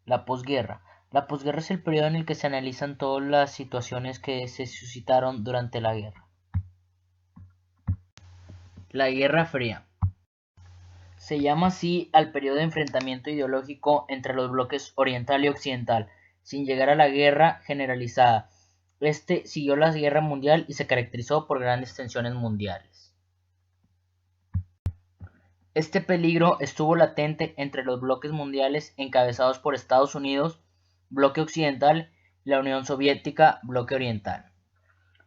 La posguerra. La posguerra es el periodo en el que se analizan todas las situaciones que se suscitaron durante la guerra. La Guerra Fría. Se llama así al periodo de enfrentamiento ideológico entre los bloques oriental y occidental, sin llegar a la guerra generalizada. Este siguió la Guerra Mundial y se caracterizó por grandes tensiones mundiales. Este peligro estuvo latente entre los bloques mundiales encabezados por Estados Unidos, bloque occidental, y la Unión Soviética, bloque oriental.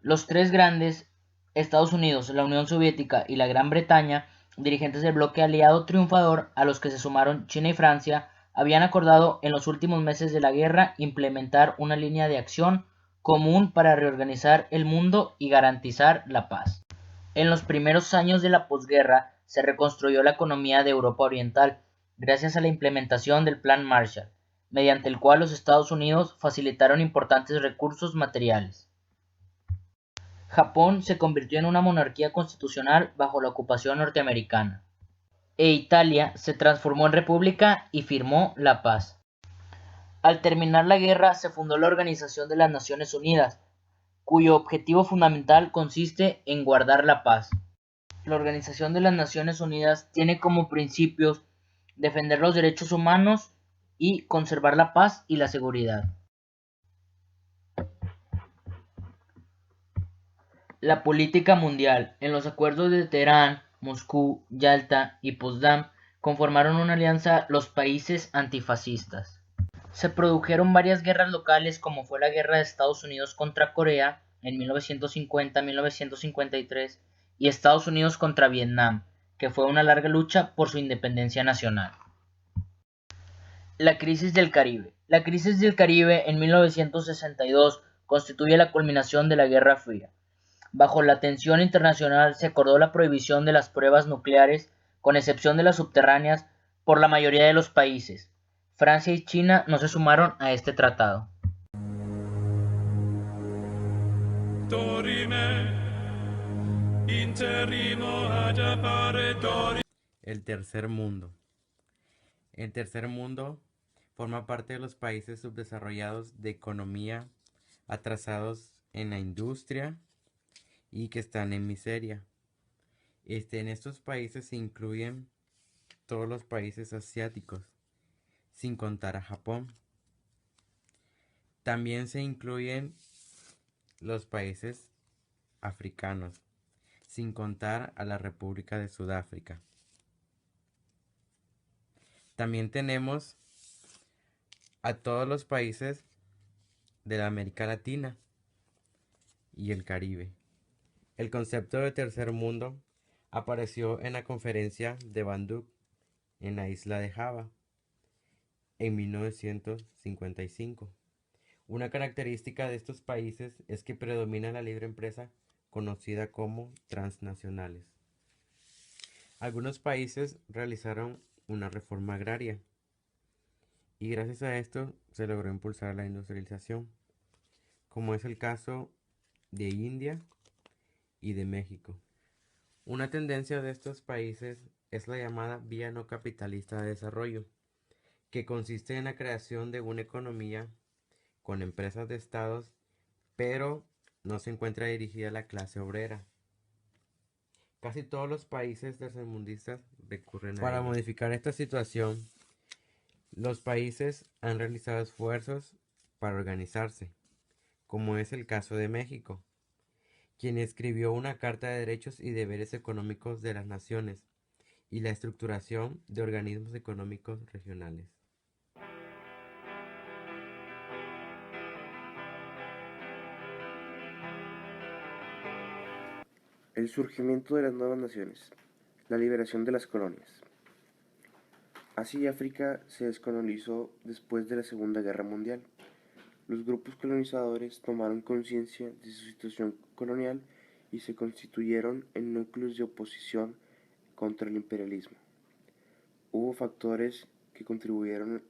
Los tres grandes, Estados Unidos, la Unión Soviética y la Gran Bretaña, dirigentes del bloque aliado triunfador, a los que se sumaron China y Francia, habían acordado en los últimos meses de la guerra implementar una línea de acción común para reorganizar el mundo y garantizar la paz. En los primeros años de la posguerra se reconstruyó la economía de Europa Oriental gracias a la implementación del Plan Marshall, mediante el cual los Estados Unidos facilitaron importantes recursos materiales. Japón se convirtió en una monarquía constitucional bajo la ocupación norteamericana, e Italia se transformó en república y firmó la paz. Al terminar la guerra se fundó la Organización de las Naciones Unidas, cuyo objetivo fundamental consiste en guardar la paz. La Organización de las Naciones Unidas tiene como principios defender los derechos humanos y conservar la paz y la seguridad. La política mundial. En los acuerdos de Teherán, Moscú, Yalta y Potsdam conformaron una alianza los países antifascistas. Se produjeron varias guerras locales como fue la guerra de Estados Unidos contra Corea en 1950-1953 y Estados Unidos contra Vietnam, que fue una larga lucha por su independencia nacional. La crisis del Caribe. La crisis del Caribe en 1962 constituye la culminación de la Guerra Fría. Bajo la tensión internacional se acordó la prohibición de las pruebas nucleares, con excepción de las subterráneas, por la mayoría de los países. Francia y China no se sumaron a este tratado. El tercer mundo. El tercer mundo forma parte de los países subdesarrollados de economía, atrasados en la industria y que están en miseria. En estos países se incluyen todos los países asiáticos, sin contar a Japón. También se incluyen los países africanos, sin contar a la República de Sudáfrica. También tenemos a todos los países de la América Latina y el Caribe. El concepto de tercer mundo apareció en la conferencia de Bandung en la isla de Java en 1955. Una característica de estos países es que predomina la libre empresa conocida como transnacionales. Algunos países realizaron una reforma agraria y gracias a esto se logró impulsar la industrialización, como es el caso de India y de México. Una tendencia de estos países es la llamada vía no capitalista de desarrollo, que consiste en la creación de una economía con empresas de estados, pero no se encuentra dirigida a la clase obrera. Casi todos los países tercermundistas recurren a Para modificar esta situación, los países han realizado esfuerzos para organizarse, como es el caso de México, quien escribió una Carta de Derechos y Deberes Económicos de las Naciones y la estructuración de organismos económicos regionales. El surgimiento de las nuevas naciones. La liberación de las colonias. Así África se descolonizó después de la Segunda Guerra Mundial. Los grupos colonizadores tomaron conciencia de su situación colonial y se constituyeron en núcleos de oposición contra el imperialismo. Hubo factores que contribuyeron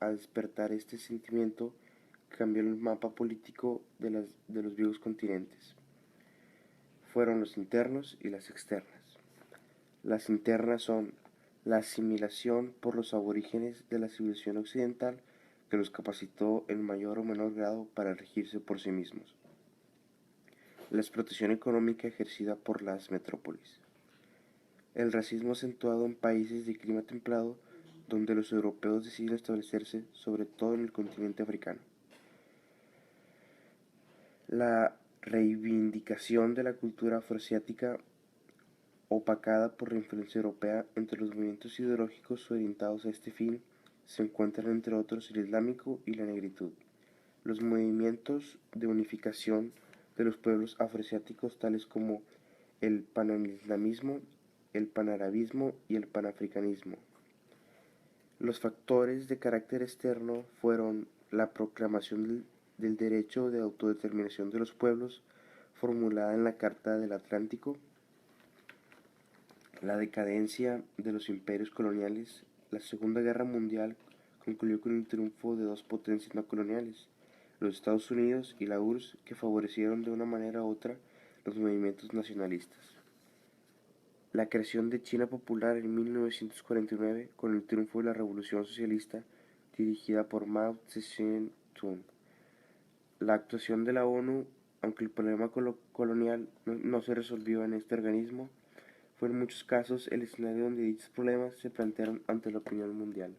a despertar este sentimiento que cambió el mapa político de los viejos continentes. Fueron los internos y las externas. Las internas son la asimilación por los aborígenes de la civilización occidental que los capacitó en mayor o menor grado para regirse por sí mismos, la explotación económica ejercida por las metrópolis, el racismo acentuado en países de clima templado donde los europeos deciden establecerse, sobre todo en el continente africano, la reivindicación de la cultura afroasiática opacada por la influencia europea. Entre los movimientos ideológicos orientados a este fin se encuentran entre otros el islámico y la negritud. Los movimientos de unificación de los pueblos afroasiáticos tales como el panislamismo, el panarabismo y el panafricanismo. Los factores de carácter externo fueron la proclamación del derecho de autodeterminación de los pueblos formulada en la Carta del Atlántico, la decadencia de los imperios coloniales. La Segunda Guerra Mundial concluyó con el triunfo de dos potencias no coloniales, los Estados Unidos y la URSS, que favorecieron de una manera u otra los movimientos nacionalistas. La creación de China popular en 1949 con el triunfo de la Revolución Socialista dirigida por Mao Zedong. La actuación de la ONU, aunque el problema colonial no se resolvió en este organismo, fue en muchos casos el escenario donde dichos problemas se plantearon ante la opinión mundial.